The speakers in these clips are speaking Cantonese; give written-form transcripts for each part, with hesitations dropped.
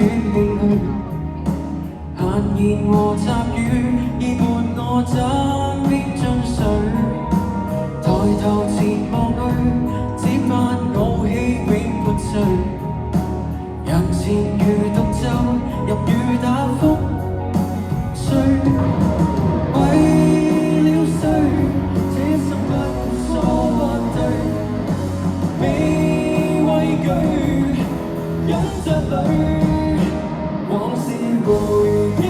遠離去，閒言和雜語已伴我枕邊進睡。抬頭前望去，只盼傲氣永伴隨。人前如獨奏，入雨打風吹。為了誰，這一生不管錯或對，未畏懼，忍着淚。往事回憶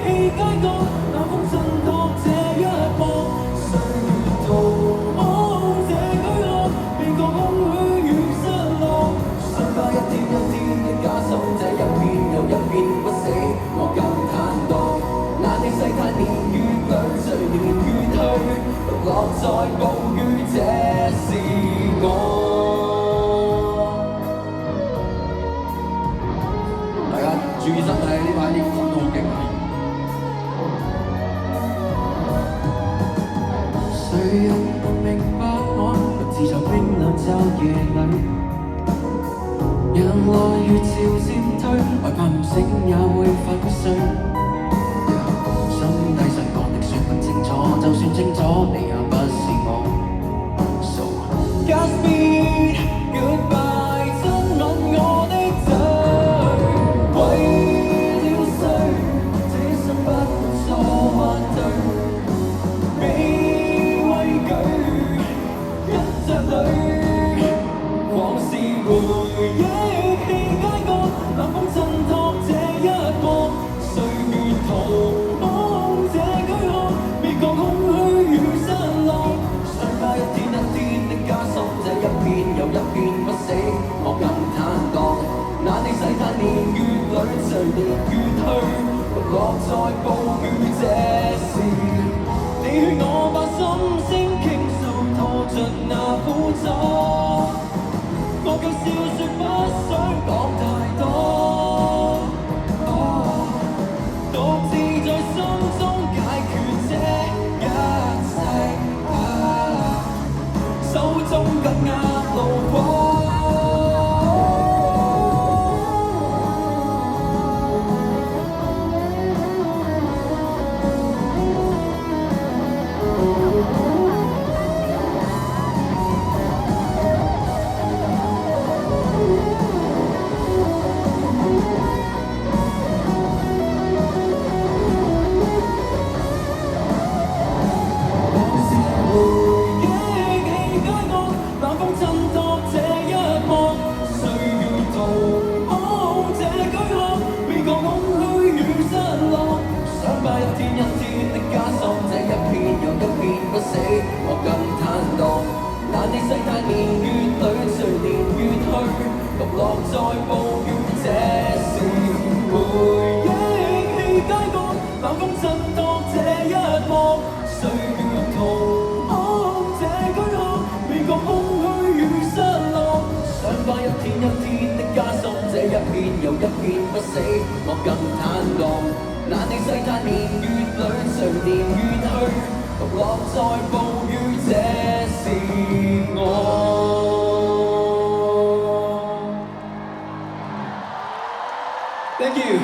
氣街角，那風襯托這一幕。歲月淘空這軀殼，變個空虛與失落。想把一天一天的加深，這一遍又一遍不死，我更坦蕩。那你世態年月裏，隨年月去，獨樂在暴雨，這是我。大家注意身體，呢排啲風都好勁啊！誰人能明白我獨自在冰冷晝夜裏？人來如潮漸退，害怕唔醒也會粉碎。心底想講的說不清楚，就算清楚，你也不是我。So Godspeed goodbye， 親吻我的嘴。為了誰，這一生不管錯或對，未畏懼，忍着淚。往事回憶氣街角，冷風襯托這一幕。歲月淘空這軀殼，別覺空虛與失落。想把一天一天的加深，這一遍又一遍不死，我更坦蕩。那你世態年月裏，隨年月去，獨樂在暴雨，這是你勸我把心聲傾訴，拖盡那苦楚。我卻笑說不想講太多，獨自在心中解決這一切，手中緊握怒火。一天一天的加深，這一遍又一遍不死，我更坦蕩。那你世態年月裏，隨年月去，獨樂在暴雨，這是回憶氣街角，冷風襯托這一幕。歲月淘空這軀殼，未覺空虛與失落。想把一天一天的加深，這一遍又一遍不死，我更坦蕩。那你世態年月裏，隨年月去，獨樂在暴雨，這是我。Thank you。